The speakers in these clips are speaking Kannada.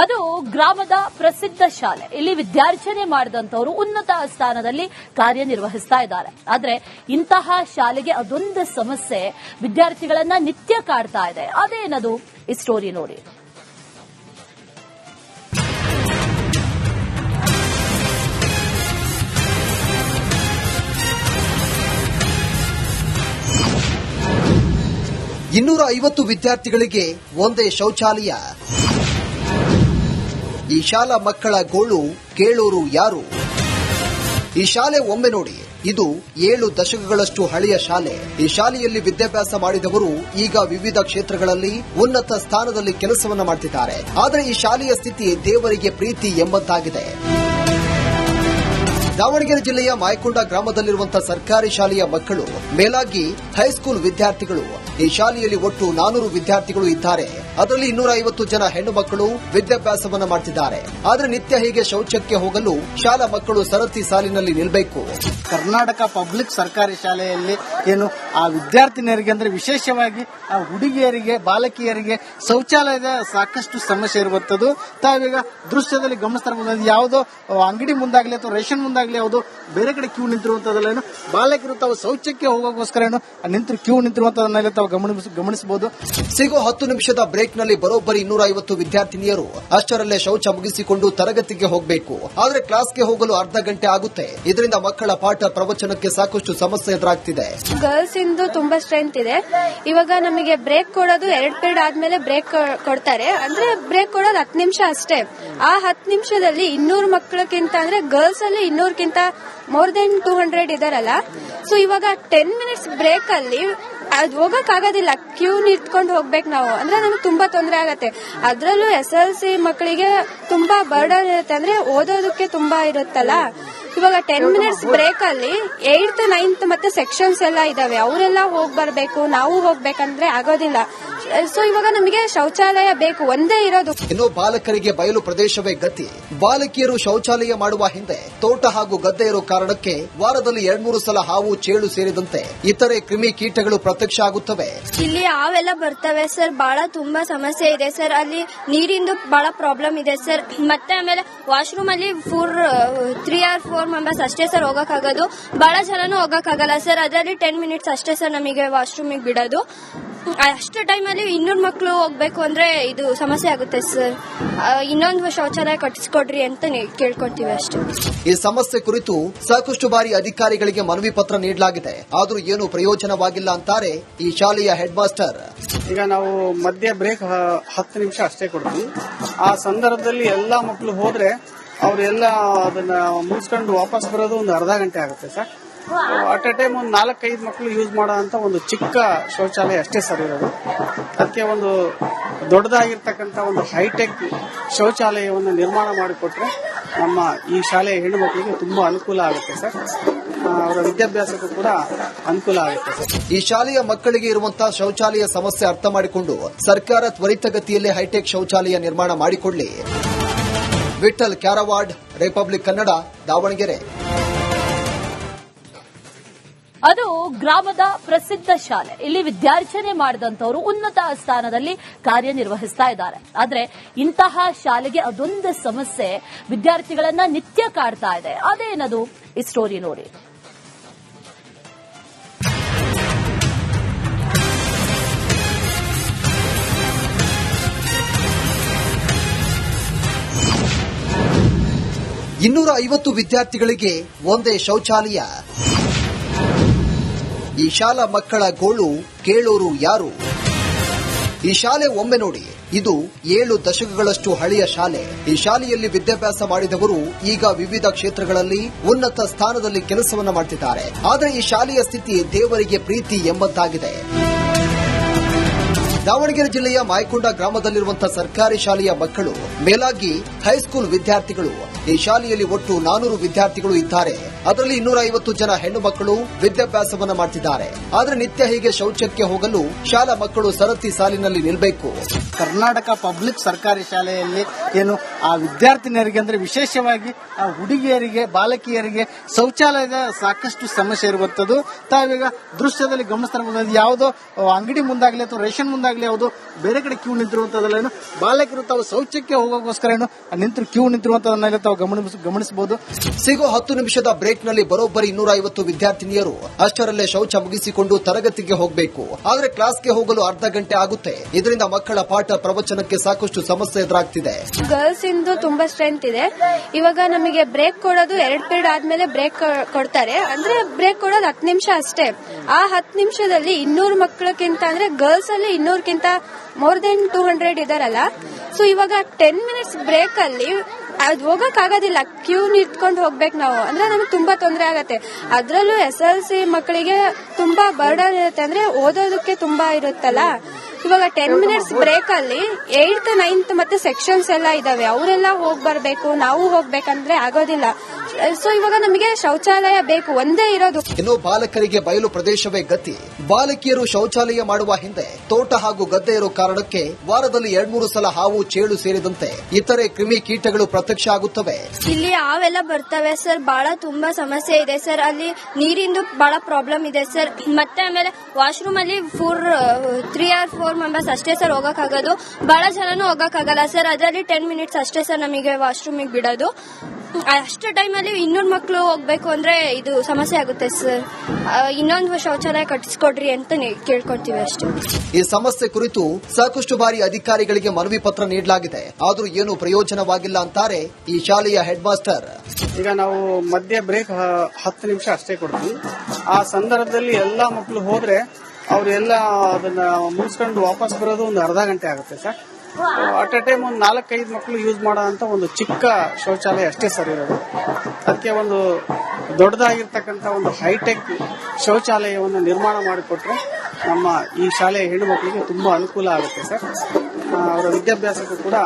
ಅದು ಗ್ರಾಮದ ಪ್ರಸಿದ್ಧ ಶಾಲೆ. ಇಲ್ಲಿ ವಿದ್ಯಾರ್ಜನೆ ಮಾಡಿದಂತವರು ಉನ್ನತ ಸ್ಥಾನದಲ್ಲಿ ಕಾರ್ಯನಿರ್ವಹಿಸ್ತಾ ಇದ್ದಾರೆ. ಆದ್ರೆ ಇಂತಹ ಶಾಲೆಗೆ ಅದೊಂದು ಸಮಸ್ಯೆ ವಿದ್ಯಾರ್ಥಿಗಳನ್ನ ನಿತ್ಯ ಕಾಡ್ತಾ ಇದೆ. ಅದೇನದು? ಈ ಸ್ಟೋರಿ ನೋಡಿ. ಇನ್ನೂರ 50 ವಿದ್ಯಾರ್ಥಿಗಳಿಗೆ ಒಂದೇ ಶೌಚಾಲಯ. ಈ ಶಾಲಾ ಮಕ್ಕಳ ಗೋಳು ಕೇಳೋರು ಯಾರು? ಈ ಶಾಲೆ ಒಮ್ಮೆ ನೋಡಿ. ಇದು 7 ದಶಕಗಳಷ್ಟು ಹಳೆಯ ಶಾಲೆ. ಈ ಶಾಲೆಯಲ್ಲಿ ವಿದ್ಯಾಭ್ಯಾಸ ಮಾಡಿದವರು ಈಗ ವಿವಿಧ ಕ್ಷೇತ್ರಗಳಲ್ಲಿ ಉನ್ನತ ಸ್ಥಾನದಲ್ಲಿ ಕೆಲಸವನ್ನ ಮಾಡ್ತಿದ್ದಾರೆ. ಆದರೆ ಈ ಶಾಲೆಯ ಸ್ಥಿತಿ ದೇವರಿಗೆ ಪ್ರೀತಿ ಎಂಬಂತಾಗಿದೆ. ದಾವಣಗೆರೆ ಜಿಲ್ಲೆಯ ಮಾಯಕೊಂಡ ಗ್ರಾಮದಲ್ಲಿರುವಂತಹ ಸರ್ಕಾರಿ ಶಾಲೆಯ ಮಕ್ಕಳು, ಮೇಲಾಗಿ ಹೈಸ್ಕೂಲ್ ವಿದ್ಯಾರ್ಥಿಗಳು. ಈ ಶಾಲೆಯಲ್ಲಿ ಒಟ್ಟು 400 ವಿದ್ಯಾರ್ಥಿಗಳು ಇದ್ದಾರೆ. ಅದರಲ್ಲಿ 250 ಜನ ಹೆಣ್ಣು ಮಕ್ಕಳು ವಿದ್ಯಾಭ್ಯಾಸವನ್ನ ಮಾಡ್ತಿದ್ದಾರೆ. ಆದ್ರೆ ನಿತ್ಯ ಹೀಗೆ ಶೌಚಕ್ಕೆ ಹೋಗಲು ಶಾಲಾ ಮಕ್ಕಳು ಸರತಿ ಸಾಲಿನಲ್ಲಿ ನಿಲ್ಲಬೇಕು. ಕರ್ನಾಟಕ ಪಬ್ಲಿಕ್ ಸರ್ಕಾರಿ ಶಾಲೆಯಲ್ಲಿ ಏನು ಆ ವಿದ್ಯಾರ್ಥಿನಿಯರಿಗೆ ಅಂದ್ರೆ ವಿಶೇಷವಾಗಿ ಆ ಹುಡುಗಿಯರಿಗೆ, ಬಾಲಕಿಯರಿಗೆ ಶೌಚಾಲಯದ ಸಾಕಷ್ಟು ಸಮಸ್ಯೆ ಇರುವಂತದ್ದು ತಾವೀಗ ದೃಶ್ಯದಲ್ಲಿ ಗಮನಿಸ್ತಾ ಯಾವುದೋ ಅಂಗಡಿ ಮುಂದಾಗ್ಲಿ ಅಥವಾ ರೇಷನ್ ಮುಂದಾಗ್ಲಿ ಯಾವುದೋ ಬೇರೆ ಕಡೆ ಕ್ಯೂ ನಿಂತಿರುವಂತದಲ್ಲ, ಬಾಲಕರು ತಾವು ಶೌಚಕ್ಕೆ ಹೋಗೋಕ್ಕೋಸ್ಕರ ನಿಂತು ಕ್ಯೂ ನಿಂತಿರುವಂತದನ್ನೆಲ್ಲ ತಾವು ಗಮನಿಸಬಹುದು. ಸಿಗೋ 10 ನಿಮಿಷದ ಬ್ರೇಕ್ ನಲ್ಲಿ ಬರೋಬ್ಬರಿ 250 ವಿದ್ಯಾರ್ಥಿನಿಯರು ಅಷ್ಟರಲ್ಲೇ ಶೌಚ ಮುಗಿಸಿಕೊಂಡು ತರಗತಿಗೆ ಹೋಗಬೇಕು. ಆದ್ರೆ ಕ್ಲಾಸ್ಗೆ ಹೋಗಲು ಅರ್ಧ ಗಂಟೆ ಆಗುತ್ತೆ. ಇದರಿಂದ ಮಕ್ಕಳ ಪಾಠ ಪ್ರವಚನಕ್ಕೆ ಸಾಕಷ್ಟು ಸಮಸ್ಯೆ ಎದುರಾಗ್ತಿದೆ. ಗರ್ಲ್ಸ್ ಇಂದು ತುಂಬಾ ಸ್ಟ್ರೆಂತ್ ಇದೆ. ಇವಾಗ ನಮಗೆ ಬ್ರೇಕ್ ಕೊಡೋದು 2 ಪೀರಿಯಡ್ ಆದ್ಮೇಲೆ ಬ್ರೇಕ್ ಕೊಡ್ತಾರೆ. ಅಂದ್ರೆ ಬ್ರೇಕ್ ಕೊಡೋದು 10 ನಿಮಿಷ ಅಷ್ಟೇ. ಆ 10 ನಿಮಿಷದಲ್ಲಿ 200 ಮಕ್ಕಳಕ್ಕಿಂತ ಅಂದ್ರೆ ಗರ್ಲ್ಸ್ ಅಲ್ಲಿ 200ಕ್ಕಿಂತ ಮೋರ್ ದೆನ್ 200 ಇದಾರಲ್ಲ. ಸೊ ಇವಾಗ 10 ಮಿನಿಟ್ಸ್ ಬ್ರೇಕ್ ಅಲ್ಲಿ ಅದು ಹೋಗಕ್ ಆಗೋದಿಲ್ಲ, ಕ್ಯೂ ನಿಂತ್ಕೊಂಡು ಹೋಗ್ಬೇಕು ನಾವು. ಅಂದ್ರೆ ನಮ್ಗೆ ತುಂಬಾ ತೊಂದರೆ ಆಗತ್ತೆ. ಅದ್ರಲ್ಲೂ SLC ಮಕ್ಕಳಿಗೆ ತುಂಬಾ ಬರ್ಡನ್ ಇರುತ್ತೆ, ಅಂದ್ರೆ ಓದೋದಕ್ಕೆ ತುಂಬಾ ಇರುತ್ತಲ್ಲ. ಇವಾಗ 10 ಮಿನಿಟ್ಸ್ ಬ್ರೇಕ್ ಅಲ್ಲಿ 8th 9th ಮತ್ತೆ ಸೆಕ್ಷನ್ಸ್ ಎಲ್ಲ ಇದಾವೆ, ಅವರೆಲ್ಲ ಹೋಗ್ ಬರ್ಬೇಕು, ನಾವು ಹೋಗ್ಬೇಕಂದ್ರೆ ಆಗೋದಿಲ್ಲ. ಸೊ ಇವಾಗ ನಮಗೆ ಶೌಚಾಲಯ ಬೇಕು, ಒಂದೇ ಇರೋದು. ಇನ್ನು ಬಾಲಕರಿಗೆ ಬಯಲು ಪ್ರದೇಶವೇ ಗತಿ. ಬಾಲಕಿಯರು ಶೌಚಾಲಯ ಮಾಡುವ ಹಿಂದೆ ತೋಟ ಹಾಗೂ ಗದ್ದೆ ಇರೋ ಕಾರಣಕ್ಕೆ ವಾರದಲ್ಲಿ 2-3 ಸಲ ಹಾವು, ಚೇಳು ಸೇರಿದಂತೆ ಇತರೆ ಕ್ರಿಮಿ ಕೀಟಗಳು ಪ್ರತ್ಯಕ್ಷ ಆಗುತ್ತವೆ. ಇಲ್ಲಿ ಹಾವೆಲ್ಲ ಬರ್ತವೆ ಸರ್. ಬಹಳ ತುಂಬಾ ಸಮಸ್ಯೆ ಇದೆ ಸರ್. ಅಲ್ಲಿ ನೀರಿಂದು ಬಹಳ ಪ್ರಾಬ್ಲಮ್ ಇದೆ ಸರ್. ಮತ್ತೆ ಆಮೇಲೆ ವಾಶ್ರೂಮ್ ಅಲ್ಲಿ 3 or 4 ಮೆಂಬರ್ಸ್ ಅಷ್ಟೇ ಸರ್ ಹೋಗಕ್ಕಾಗೋದು. ಬಹಳ ಜನನು ಹೋಗಕ್ಕಾಗಲ್ಲ ಸರ್. ಅದರಲ್ಲಿ 10 ಮಿನಿಟ್ಸ್ ಅಷ್ಟೇ ಸರ್ ನಮಗೆ ವಾಶ್ರೂಮಿಗೆ ಬಿಡೋದು. ಅಷ್ಟು ಟೈಮಲ್ಲಿ 200 ಮಕ್ಕಳು ಹೋಗ್ಬೇಕು ಅಂದ್ರೆ ಇದು ಸಮಸ್ಯೆ ಆಗುತ್ತೆ ಸರ್. ಇನ್ನೊಂದು ಶೌಚಾಲಯ ಕಟ್ಟಿಸ್ಕೊಡ್ರಿ ಅಂತ ಕೇಳ್ಕೊಳ್ತೀವಿ ಅಷ್ಟೇ. ಈ ಸಮಸ್ಯೆ ಕುರಿತು ಸಾಕಷ್ಟು ಬಾರಿ ಅಧಿಕಾರಿಗಳಿಗೆ ಮನವಿ ಪತ್ರ ನೀಡಲಾಗಿದೆ. ಆದರೂ ಏನು ಪ್ರಯೋಜನವಾಗಿಲ್ಲ ಅಂತಾರೆ ಈ ಶಾಲೆಯ ಹೆಡ್ ಮಾಸ್ಟರ್. ಈಗ ನಾವು ಮಧ್ಯ ಬ್ರೇಕ್ 10 ನಿಮಿಷ ಅಷ್ಟೇ ಕೊಡ್ತೀವಿ. ಆ ಸಂದರ್ಭದಲ್ಲಿ ಎಲ್ಲಾ ಮಕ್ಕಳು ಹೋದ್ರೆ ಅವರೆಲ್ಲ ಅದನ್ನ ಮುಗಿಸ್ಕೊಂಡು ವಾಪಸ್ ಬರೋದು ಒಂದು ಅರ್ಧ ಗಂಟೆ ಆಗುತ್ತೆ ಸರ್. ಅಟ್ ಎ ಟೈಮ್ ಒಂದು 4-5 ಮಕ್ಕಳು ಯೂಸ್ ಮಾಡೋ ಅಂತ ಒಂದು ಚಿಕ್ಕ ಶೌಚಾಲಯ ಅಷ್ಟೇ ಸರ್ ಇರೋದು. ಅದಕ್ಕೆ ಒಂದು ದೊಡ್ಡದಾಗಿರ್ತಕ್ಕಂಥ ಒಂದು ಹೈಟೆಕ್ ಶೌಚಾಲಯವನ್ನು ನಿರ್ಮಾಣ ಮಾಡಿಕೊಟ್ರೆ ನಮ್ಮ ಈ ಶಾಲೆಯ ಹೆಣ್ಣು ಮಕ್ಕಳಿಗೆ ತುಂಬಾ ಅನುಕೂಲ ಆಗುತ್ತೆ ಸರ್. ಅವರ ವಿದ್ಯಾಭ್ಯಾಸಕ್ಕೂ ಕೂಡ ಅನುಕೂಲ ಆಗುತ್ತೆ ಸರ್. ಈ ಶಾಲೆಯ ಮಕ್ಕಳಿಗೆ ಇರುವಂತಹ ಶೌಚಾಲಯ ಸಮಸ್ಯೆ ಅರ್ಥ ಮಾಡಿಕೊಂಡು ಸರ್ಕಾರ ತ್ವರಿತಗತಿಯಲ್ಲಿ ಹೈಟೆಕ್ ಶೌಚಾಲಯ ನಿರ್ಮಾಣ ಮಾಡಿಕೊಡಲಿ. ವಿಠಲ್ ಕ್ಯಾರವಾಡ್, ರಿಪಬ್ಲಿಕ್ ಕನ್ನಡ, ದಾವಣಗೆರೆ. ಅದು ಗ್ರಾಮದ ಪ್ರಸಿದ್ಧ ಶಾಲೆ. ಇಲ್ಲಿ ವಿದ್ಯಾರ್ಜನೆ ಮಾಡಿದಂತವರು ಉನ್ನತ ಸ್ಥಾನದಲ್ಲಿ ಕಾರ್ಯನಿರ್ವಹಿಸ್ತಾ ಇದ್ದಾರೆ. ಆದ್ರೆ ಇಂತಹ ಶಾಲೆಗೆ ಅದೊಂದು ಸಮಸ್ಯೆ ವಿದ್ಯಾರ್ಥಿಗಳನ್ನ ನಿತ್ಯ ಕಾಡ್ತಾ ಇದೆ. ಅದೇನದು? ಈ ಸ್ಟೋರಿ ನೋಡಿ. ಇನ್ನೂರ 50 ವಿದ್ಯಾರ್ಥಿಗಳಿಗೆ ಒಂದೇ ಶೌಚಾಲಯ. ಈ ಶಾಲಾ ಮಕ್ಕಳ ಗೋಳು ಕೇಳೋರು ಯಾರು? ಈ ಶಾಲೆ ಒಮ್ಮೆ ನೋಡಿ. ಇದು 7 ದಶಕಗಳಷ್ಟು ಹಳೆಯ ಶಾಲೆ. ಈ ಶಾಲೆಯಲ್ಲಿ ವಿದ್ಯಾಭ್ಯಾಸ ಮಾಡಿದವರು ಈಗ ವಿವಿಧ ಕ್ಷೇತ್ರಗಳಲ್ಲಿ ಉನ್ನತ ಸ್ಥಾನದಲ್ಲಿ ಕೆಲಸವನ್ನ ಮಾಡ್ತಿದ್ದಾರೆ. ಆದರೆ ಈ ಶಾಲೆಯ ಸ್ಥಿತಿ ದೇವರಿಗೆ ಪ್ರೀತಿ ಎಂಬಂತಾಗಿದೆ. ದಾವಣಗೆರೆ ಜಿಲ್ಲೆಯ ಮಾಯಕೊಂಡ ಗ್ರಾಮದಲ್ಲಿರುವಂತಹ ಸರ್ಕಾರಿ ಶಾಲೆಯ ಮಕ್ಕಳು, ಮೇಲಾಗಿ ಹೈಸ್ಕೂಲ್ ವಿದ್ಯಾರ್ಥಿಗಳು. ಈ ಶಾಲೆಯಲ್ಲಿ ಒಟ್ಟು 400 ವಿದ್ಯಾರ್ಥಿಗಳು ಇದ್ದಾರೆ. ಅದರಲ್ಲಿ 250 ಜನ ಹೆಣ್ಣು ಮಕ್ಕಳು ವಿದ್ಯಾಭ್ಯಾಸವನ್ನ ಮಾಡ್ತಿದ್ದಾರೆ. ಆದ್ರೆ ನಿತ್ಯ ಹೀಗೆ ಶೌಚಕ್ಕೆ ಹೋಗಲು ಶಾಲಾ ಮಕ್ಕಳು ಸರತಿ ಸಾಲಿನಲ್ಲಿ ನಿಲ್ಲಬೇಕು. ಕರ್ನಾಟಕ ಪಬ್ಲಿಕ್ ಸರ್ಕಾರಿ ಶಾಲೆಯಲ್ಲಿ ಏನು ಆ ವಿದ್ಯಾರ್ಥಿನಿಯರಿಗೆ ಅಂದ್ರೆ ವಿಶೇಷವಾಗಿ ಆ ಹುಡುಗಿಯರಿಗೆ ಬಾಲಕಿಯರಿಗೆ ಶೌಚಾಲಯದ ಸಾಕಷ್ಟು ಸಮಸ್ಯೆ ಇರುವಂತದ್ದು. ತಾವೀಗ ದೃಶ್ಯದಲ್ಲಿ ಗಮನಿಸ್ತಿರಬಹುದು, ಯಾವುದೋ ಅಂಗಡಿ ಮುಂದಾಗ್ಲಿ ಅಥವಾ ರೇಷನ್ ಮುಂದಾಗ್ಲಿ ಯಾವುದೋ ಬೇರೆ ಕಡೆ ಕ್ಯೂ ನಿಂತಿರುವಂತದಲ್ಲ, ಏನು ಬಾಲಕರು ತಾವು ಶೌಚಕ್ಕೆ ಹೋಗೋಕ್ಕೋಸ್ಕರ ಏನು ನಿಂತು ಕ್ಯೂ ನಿಂತಿರುವಂತದನ್ನ ತಾವು ಗಮನಿಸಬಹುದು. ಸಿಗೋ 10 ನಿಮಿಷದ ಬ್ರೇಕ್ ನಲ್ಲಿ ಬರೋಬ್ಬರಿ 250 ವಿದ್ಯಾರ್ಥಿನಿಯರು ಅಷ್ಟರಲ್ಲೇ ಶೌಚ ಮುಗಿಸಿಕೊಂಡು ತರಗತಿಗೆ ಹೋಗಬೇಕು. ಆದ್ರೆ ಕ್ಲಾಸ್ಗೆ ಹೋಗಲು ಅರ್ಧ ಗಂಟೆ ಆಗುತ್ತೆ. ಇದರಿಂದ ಮಕ್ಕಳ ಪಾಠ ಪ್ರವಚನಕ್ಕೆ ಸಾಕಷ್ಟು ಸಮಸ್ಯೆ ಎದುರಾಗ್ತಿದೆ. ಗರ್ಲ್ಸ್ ಇಂದು ತುಂಬಾ ಸ್ಟ್ರೆಂತ್ ಇದೆ. ಇವಾಗ ನಮಗೆ ಬ್ರೇಕ್ ಕೊಡೋದು 2 ಪೀರಿಯಡ್ ಆದ್ಮೇಲೆ ಬ್ರೇಕ್ ಕೊಡ್ತಾರೆ. ಅಂದ್ರೆ ಬ್ರೇಕ್ ಕೊಡೋದು 10 ನಿಮಿಷ ಅಷ್ಟೇ. ಆ 10 ನಿಮಿಷದಲ್ಲಿ 200 ಮಕ್ಕಳಕ್ಕಿಂತ ಅಂದ್ರೆ ಗರ್ಲ್ಸ್ ಅಲ್ಲಿ 200ಕ್ಕಿಂತ ಮೋರ್ ದೆನ್ 200 ಇದಾರಲ್ಲ. ಸೊ ಇವಾಗ 10 ಮಿನಿಟ್ಸ್ ಬ್ರೇಕ್ ಅಲ್ಲಿ ಅದು ಹೋಗಕ್ ಆಗೋದಿಲ್ಲ, ಕ್ಯೂ ನಿಂತ್ಕೊಂಡು ಹೋಗ್ಬೇಕು ನಾವು. ಅಂದ್ರೆ ನಮ್ಗೆ ತುಂಬಾ ತೊಂದರೆ ಆಗತ್ತೆ. ಅದ್ರಲ್ಲೂ SLC ಮಕ್ಕಳಿಗೆ ತುಂಬಾ ಬರ್ಡನ್ ಇರುತ್ತೆ, ಅಂದ್ರೆ ಓದೋದಕ್ಕೆ ತುಂಬಾ ಇರುತ್ತಲ್ಲ. ಇವಾಗ 10 ಮಿನಿಟ್ಸ್ ಬ್ರೇಕ್ ಅಲ್ಲಿ 8th 9th ಮತ್ತೆ ಸೆಕ್ಷನ್ಸ್ ಎಲ್ಲ ಇದಾವೆ, ಅವರೆಲ್ಲ ಹೋಗ್ ಬರ್ಬೇಕು, ನಾವು ಹೋಗ್ಬೇಕಂದ್ರೆ ಆಗೋದಿಲ್ಲ. ಸೊ ಇವಾಗ ನಮಗೆ ಶೌಚಾಲಯ ಬೇಕು, ಒಂದೇ ಇರೋದು. ಇನ್ನು ಬಾಲಕರಿಗೆ ಬಯಲು ಪ್ರದೇಶವೇ ಗತಿ. ಬಾಲಕಿಯರು ಶೌಚಾಲಯ ಮಾಡುವ ಹಿಂದೆ ತೋಟ ಹಾಗೂ ಗದ್ದೆ ಇರೋ ಕಾರಣಕ್ಕೆ ವಾರದಲ್ಲಿ 2-3 ಸಲ ಹಾವು, ಚೇಳು ಸೇರಿದಂತೆ ಇತರೆ ಕ್ರಿಮಿ ಕೀಟಗಳು ಪ್ರತ್ಯಕ್ಷ ಆಗುತ್ತವೆ. ಇಲ್ಲಿ ಹಾವೆಲ್ಲ ಬರ್ತವೆ ಸರ್, ಬಹಳ ತುಂಬಾ ಸಮಸ್ಯೆ ಇದೆ ಸರ್. ಅಲ್ಲಿ ನೀರಿಂದು ಬಹಳ ಪ್ರಾಬ್ಲಮ್ ಇದೆ ಸರ್. ಮತ್ತೆ ಆಮೇಲೆ ವಾಶ್ರೂಮ್ ಅಲ್ಲಿ 3 or 4 ಮೆಂಬರ್ಸ್ ಅಷ್ಟೇ ಸರ್ ಹೋಗಕ್ಕಾಗೋದು. ಬಹಳ ಜನನು ಹೋಗಕ್ಕಾಗಲ್ಲ ಸರ್. ಅದರಲ್ಲಿ 10 ಮಿನಿಟ್ಸ್ ಅಷ್ಟೇ ಸರ್ ನಮಗೆ ವಾಶ್ರೂಮಿಗೆ ಬಿಡೋದು. ಅಷ್ಟು ಟೈಮಲ್ಲಿ 200 ಮಕ್ಕಳು ಹೋಗ್ಬೇಕು ಅಂದ್ರೆ ಇದು ಸಮಸ್ಯೆ ಆಗುತ್ತೆ ಸರ್. ಇನ್ನೊಂದು ಶೌಚಾಲಯ ಕಟ್ಟಿಸ್ಕೊಡ್ರಿ ಅಂತ ಕೇಳ್ಕೊಡ್ತೀವಿ ಅಷ್ಟೇ. ಈ ಸಮಸ್ಯೆ ಕುರಿತು ಸಾಕಷ್ಟು ಬಾರಿ ಅಧಿಕಾರಿಗಳಿಗೆ ಮನವಿ ಪತ್ರ ನೀಡಲಾಗಿದೆ, ಆದ್ರೂ ಏನು ಪ್ರಯೋಜನವಾಗಿಲ್ಲ ಅಂತಾರೆ ಈ ಶಾಲೆಯ ಹೆಡ್ ಮಾಸ್ಟರ್. ಈಗ ನಾವು ಮಧ್ಯ ಬ್ರೇಕ್ 10 ನಿಮಿಷ ಅಷ್ಟೇ ಕೊಡ್ತೀವಿ. ಆ ಸಂದರ್ಭದಲ್ಲಿ ಎಲ್ಲಾ ಮಕ್ಕಳು ಹೋದ್ರೆ ಅವರೆಲ್ಲ ಅದನ್ನ ಮುಗಿಸ್ಕೊಂಡು ವಾಪಸ್ ಬರೋದು ಒಂದು ಅರ್ಧ ಗಂಟೆ ಆಗುತ್ತೆ ಸರ್. ಅಟ್ ಎ ಟೈಮ್ ಒಂದು 4-5 ಮಕ್ಕಳು ಯೂಸ್ ಮಾಡೋ ಅಂತ ಒಂದು ಚಿಕ್ಕ ಶೌಚಾಲಯ ಅಷ್ಟೇ ಸರ್ ಇರೋದು. ಅದಕ್ಕೆ ಒಂದು ದೊಡ್ಡದಾಗಿರ್ತಕ್ಕಂಥ ಒಂದು ಹೈಟೆಕ್ ಶೌಚಾಲಯವನ್ನು ನಿರ್ಮಾಣ ಮಾಡಿಕೊಟ್ರೆ ನಮ್ಮ ಈ ಶಾಲೆಯ ಹೆಣ್ಣು ಮಕ್ಕಳಿಗೆ ತುಂಬಾ ಅನುಕೂಲ ಆಗುತ್ತೆ ಸರ್. ಅವರ ವಿದ್ಯಾಭ್ಯಾಸಕ್ಕೂ ಕೂಡ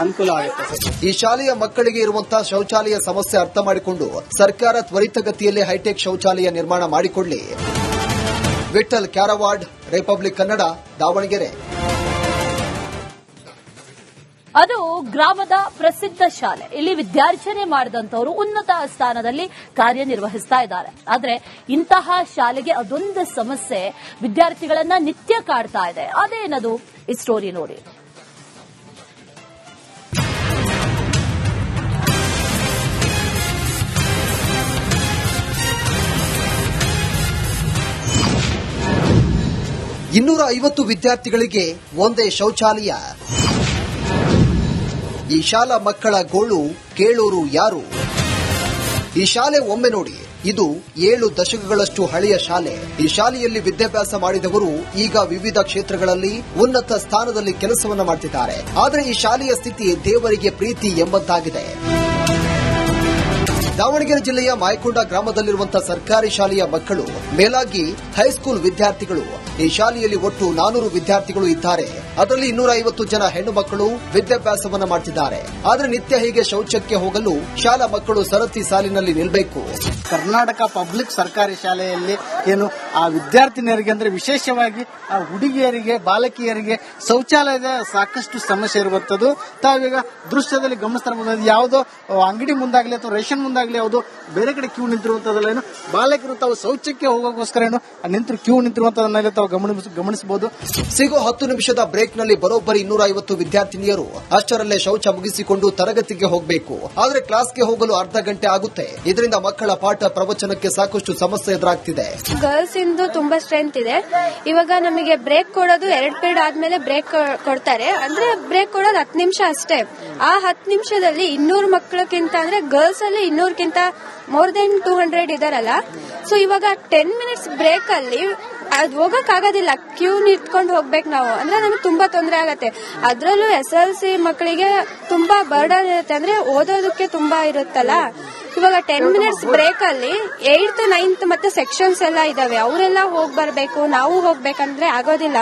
ಅನುಕೂಲ ಆಗುತ್ತೆ ಸರ್. ಈ ಶಾಲೆಯ ಮಕ್ಕಳಿಗೆ ಇರುವಂತಹ ಶೌಚಾಲಯ ಸಮಸ್ಯೆ ಅರ್ಥ ಮಾಡಿಕೊಂಡು ಸರ್ಕಾರ ತ್ವರಿತಗತಿಯಲ್ಲಿ ಹೈಟೆಕ್ ಶೌಚಾಲಯ ನಿರ್ಮಾಣ ಮಾಡಿಕೊಡಲಿ. ವಿಠಲ್ ಕ್ಯಾರವಾಡ್, ರಿಪಬ್ಲಿಕ್ ಕನ್ನಡ, ದಾವಣಗೆರೆ. ಅದು ಗ್ರಾಮದ ಪ್ರಸಿದ್ಧ ಶಾಲೆ. ಇಲ್ಲಿ ವಿದ್ಯಾರ್ಚನೆ ಮಾಡಿದಂತವರು ಉನ್ನತ ಸ್ಥಾನದಲ್ಲಿ ಕಾರ್ಯನಿರ್ವಹಿಸ್ತಾ ಇದ್ದಾರೆ. ಆದ್ರೆ ಇಂತಹ ಶಾಲೆಗೆ ಅದೊಂದು ಸಮಸ್ಯೆ ವಿದ್ಯಾರ್ಥಿಗಳನ್ನ ನಿತ್ಯ ಕಾಡ್ತಾ ಇದೆ. ಅದೇನದು? ಈ ಸ್ಟೋರಿ ನೋಡಿ. ಇನ್ನೂರ 50 ವಿದ್ಯಾರ್ಥಿಗಳಿಗೆ ಒಂದೇ ಶೌಚಾಲಯ. ಈ ಶಾಲಾ ಮಕ್ಕಳ ಗೋಳು ಕೇಳೋರು ಯಾರು? ಈ ಶಾಲೆ ಒಮ್ಮೆ ನೋಡಿ, ಇದು 7 ದಶಕಗಳಷ್ಟು ಹಳೆಯ ಶಾಲೆ. ಈ ಶಾಲೆಯಲ್ಲಿ ವಿದ್ಯಾಭ್ಯಾಸ ಮಾಡಿದವರು ಈಗ ವಿವಿಧ ಕ್ಷೇತ್ರಗಳಲ್ಲಿ ಉನ್ನತ ಸ್ಥಾನದಲ್ಲಿ ಕೆಲಸವನ್ನ ಮಾಡ್ತಿದ್ದಾರೆ. ಆದರೆ ಈ ಶಾಲೆಯ ಸ್ಥಿತಿ ದೇವರಿಗೆ ಪ್ರೀತಿ ಎಂಬಂತಾಗಿದೆ. ದಾವಣಗೆರೆ ಜಿಲ್ಲೆಯ ಮಾಯಕೊಂಡ ಗ್ರಾಮದಲ್ಲಿರುವಂತಹ ಸರ್ಕಾರಿ ಶಾಲೆಯ ಮಕ್ಕಳು, ಮೇಲಾಗಿ ಹೈಸ್ಕೂಲ್ ವಿದ್ಯಾರ್ಥಿಗಳು. ಈ ಶಾಲೆಯಲ್ಲಿ ಒಟ್ಟು 400 ವಿದ್ಯಾರ್ಥಿಗಳು ಇದ್ದಾರೆ. ಅದರಲ್ಲಿ 250 ಜನ ಹೆಣ್ಣು ಮಕ್ಕಳು ವಿದ್ಯಾಭ್ಯಾಸವನ್ನ ಮಾಡ್ತಿದ್ದಾರೆ. ಆದ್ರೆ ನಿತ್ಯ ಹೀಗೆ ಶೌಚಕ್ಕೆ ಹೋಗಲು ಶಾಲಾ ಮಕ್ಕಳು ಸರತಿ ಸಾಲಿನಲ್ಲಿ ನಿಲ್ಲಬೇಕು. ಕರ್ನಾಟಕ ಪಬ್ಲಿಕ್ ಸರ್ಕಾರಿ ಶಾಲೆಯಲ್ಲಿ ಏನು ಆ ವಿದ್ಯಾರ್ಥಿನಿಯರಿಗೆ ಅಂದ್ರೆ ವಿಶೇಷವಾಗಿ ಆ ಹುಡುಗಿಯರಿಗೆ ಬಾಲಕಿಯರಿಗೆ ಶೌಚಾಲಯದ ಸಾಕಷ್ಟು ಸಮಸ್ಯೆ ಇರುವಂತದ್ದು. ತಾವೀಗ ದೃಶ್ಯದಲ್ಲಿ ಗಮನಿಸ್ತಿರಬಹುದು, ಯಾವುದೋ ಅಂಗಡಿ ಮುಂದಾಗ್ಲಿ ಅಥವಾ ರೇಷನ್ ಮುಂದಾಗ್ಲಿ ಯಾವುದೋ ಬೇರೆ ಕಡೆ ಕ್ಯೂ ನಿಂತಿರುವಂತದಲ್ಲ, ಏನು ಬಾಲಕರು ತಾವು ಶೌಚಕ್ಕೆ ಹೋಗೋಕ್ಕೋಸ್ಕರ ಏನು ಕ್ಯೂ ನಿಂತಿರುವಂತದನ್ನ ತಾವು ಗಮನಿಸಬಹುದು. ಸಿಗೋ 10 ನಿಮಿಷದ ಬ್ರೇಕ್ ನಲ್ಲಿ ಬರೋಬ್ಬರಿ 250 ವಿದ್ಯಾರ್ಥಿನಿಯರು ಅಷ್ಟರಲ್ಲೇ ಶೌಚ ಮುಗಿಸಿಕೊಂಡು ತರಗತಿಗೆ ಹೋಗಬೇಕು. ಆದ್ರೆ ಕ್ಲಾಸ್ಗೆ ಹೋಗಲು ಅರ್ಧ ಗಂಟೆ ಆಗುತ್ತೆ. ಇದರಿಂದ ಮಕ್ಕಳ ಪಾಠ ಪ್ರವಚನಕ್ಕೆ ಸಾಕಷ್ಟು ಸಮಸ್ಯೆ ಎದುರಾಗ್ತಿದೆ. ಗರ್ಲ್ಸ್ ಇಂದು ತುಂಬಾ ಸ್ಟ್ರೆಂತ್ ಇದೆ. ಇವಾಗ ನಮಗೆ ಬ್ರೇಕ್ ಕೊಡೋದು 2 ಪೀರಿಯಡ್ ಆದ್ಮೇಲೆ ಬ್ರೇಕ್ ಕೊಡ್ತಾರೆ. ಅಂದ್ರೆ ಬ್ರೇಕ್ ಕೊಡೋದು 10 ನಿಮಿಷ ಅಷ್ಟೇ. ಆ 10 ನಿಮಿಷದಲ್ಲಿ 200 ಮಕ್ಕಳಕ್ಕಿಂತ ಅಂದ್ರೆ ಗರ್ಲ್ಸ್ ಅಲ್ಲಿ 200ಕ್ಕಿಂತ ಮೋರ್ ದೆನ್ 200 ಇದಾರಲ್ಲ. ಸೊ ಇವಾಗ 10 ಮಿನಿಟ್ಸ್ ಬ್ರೇಕ್ ಅಲ್ಲಿ ಅದು ಹೋಗಕ್ ಆಗೋದಿಲ್ಲ, ಕ್ಯೂ ನಿಂತ್ಕೊಂಡು ಹೋಗ್ಬೇಕು ನಾವು. ಅಂದ್ರೆ ನಮ್ಗೆ ತುಂಬಾ ತೊಂದರೆ ಆಗತ್ತೆ. ಅದ್ರಲ್ಲೂ SLC ಮಕ್ಕಳಿಗೆ ತುಂಬಾ ಬರ್ಡನ್ ಇರುತ್ತೆ, ಅಂದ್ರೆ ಓದೋದಕ್ಕೆ ತುಂಬಾ ಇರುತ್ತಲ್ಲ. ಇವಾಗ 10 ಮಿನಿಟ್ಸ್ ಬ್ರೇಕ್ ಅಲ್ಲಿ 8th 9th ಮತ್ತೆ ಸೆಕ್ಷನ್ಸ್ ಎಲ್ಲ ಇದಾವೆ, ಅವರೆಲ್ಲ ಹೋಗ್ ಬರ್ಬೇಕು, ನಾವು ಹೋಗ್ಬೇಕಂದ್ರೆ ಆಗೋದಿಲ್ಲ.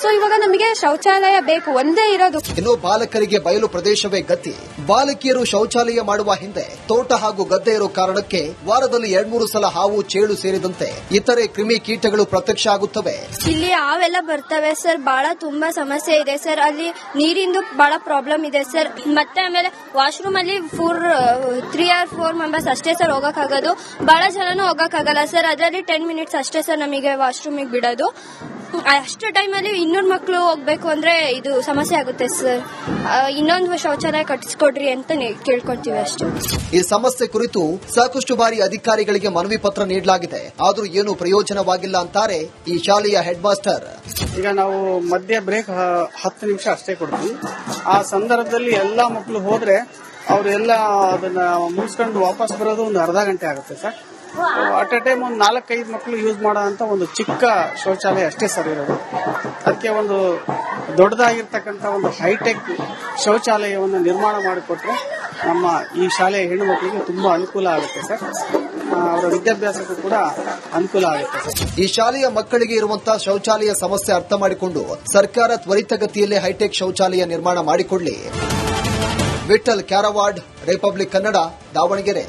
ಸೊ ಇವಾಗ ನಮಗೆ ಶೌಚಾಲಯ ಬೇಕು, ಒಂದೇ ಇರೋದು. ಇನ್ನು ಬಾಲಕರಿಗೆ ಬಯಲು ಪ್ರದೇಶವೇ ಗತಿ. ಬಾಲಕಿಯರು ಶೌಚಾಲಯ ಮಾಡುವ ಹಿಂದೆ ತೋಟ ಹಾಗೂ ಗದ್ದೆ ಇರೋ ಕಾರಣಕ್ಕೆ ವಾರದಲ್ಲಿ 2-3 ಸಲ ಹಾವು, ಚೇಳು ಸೇರಿದಂತೆ ಇತರೆ ಕ್ರಿಮಿ ಕೀಟಗಳು ಪ್ರತ್ಯಕ್ಷ ಆಗುತ್ತವೆ. ಇಲ್ಲಿ ಹಾವೆಲ್ಲ ಬರ್ತವೆ ಸರ್, ಬಹಳ ತುಂಬಾ ಸಮಸ್ಯೆ ಇದೆ ಸರ್. ಅಲ್ಲಿ ನೀರಿಂದು ಬಹಳ ಪ್ರಾಬ್ಲಮ್ ಇದೆ ಸರ್. ಮತ್ತೆ ಆಮೇಲೆ ವಾಶ್ರೂಮ್ ಅಲ್ಲಿ 3 or 4 ಮೆಂಬರ್ಸ್ ಅಷ್ಟೇ ಸರ್ ಹೋಗಕ್ಕಾಗೋದು. ಬಹಳ ಜನನು ಹೋಗಕ್ಕಾಗಲ್ಲ ಸರ್. ಅದರಲ್ಲಿ 10 ಮಿನಿಟ್ಸ್ ಅಷ್ಟೇ ಸರ್ ನಮಗೆ ವಾಶ್ರೂಮಿಗೆ ಬಿಡೋದು. ಅಷ್ಟು ಟೈಮಲ್ಲಿ 200 ಮಕ್ಕಳು ಹೋಗ್ಬೇಕು ಅಂದ್ರೆ ಇದು ಸಮಸ್ಯೆ ಆಗುತ್ತೆ ಸರ್. ಇನ್ನೊಂದು ಶೌಚಾಲಯ ಕಟ್ಟಿಸ್ಕೊಡ್ರಿ ಅಂತ ಕೇಳ್ಕೊಳ್ತೀವಿ ಅಷ್ಟು. ಈ ಸಮಸ್ಯೆ ಕುರಿತು ಸಾಕಷ್ಟು ಬಾರಿ ಅಧಿಕಾರಿಗಳಿಗೆ ಮನವಿ ಪತ್ರ ನೀಡಲಾಗಿದೆ, ಆದ್ರೂ ಏನು ಪ್ರಯೋಜನವಾಗಿಲ್ಲ ಅಂತಾರೆ ಈ ಶಾಲೆಯ ಹೆಡ್ ಮಾಸ್ಟರ್. ಈಗ ನಾವು ಮಧ್ಯ ಬ್ರೇಕ್ 10 ನಿಮಿಷ ಅಷ್ಟೇ ಕೊಡ್ತೀವಿ. ಆ ಸಂದರ್ಭದಲ್ಲಿ ಎಲ್ಲಾ ಮಕ್ಕಳು ಹೋದ್ರೆ ಅವರೆಲ್ಲ ಅದನ್ನ ಮುಗಿಸ್ಕೊಂಡು ವಾಪಸ್ ಬರೋದು ಒಂದು ಅರ್ಧ ಗಂಟೆ ಆಗುತ್ತೆ ಸರ್. ಅಟ್ ಎ ಟೈಮ್ ಒಂದು 4-5 ಮಕ್ಕಳು ಯೂಸ್ ಮಾಡೋ ಅಂತ ಒಂದು ಚಿಕ್ಕ ಶೌಚಾಲಯ ಅಷ್ಟೇ ಸರ್ ಇರೋದು. ಅದಕ್ಕೆ ಒಂದು ದೊಡ್ಡದಾಗಿರ್ತಕ್ಕಂಥ ಒಂದು ಹೈಟೆಕ್ ಶೌಚಾಲಯವನ್ನು ನಿರ್ಮಾಣ ಮಾಡಿಕೊಟ್ರೆ ನಮ್ಮ ಈ ಶಾಲೆಯ ಹೆಣ್ಣು ಮಕ್ಕಳಿಗೆ ತುಂಬಾ ಅನುಕೂಲ ಆಗುತ್ತೆ ಸರ್. ಅವರ ವಿದ್ಯಾಭ್ಯಾಸಕ್ಕೂ ಕೂಡ ಅನುಕೂಲ ಆಗುತ್ತೆ ಸರ್. ಈ ಶಾಲೆಯ ಮಕ್ಕಳಿಗೆ ಇರುವಂತಹ ಶೌಚಾಲಯ ಸಮಸ್ಯೆ ಅರ್ಥ ಮಾಡಿಕೊಂಡು ಸರ್ಕಾರ ತ್ವರಿತಗತಿಯಲ್ಲೇ ಹೈಟೆಕ್ ಶೌಚಾಲಯ ನಿರ್ಮಾಣ ಮಾಡಿಕೊಡಲಿ. ವಿಠಲ್ ಕ್ಯಾರವಾಡ್, ರಿಪಬ್ಲಿಕ್ ಕನ್ನಡ, ದಾವಣಗೆರೆ.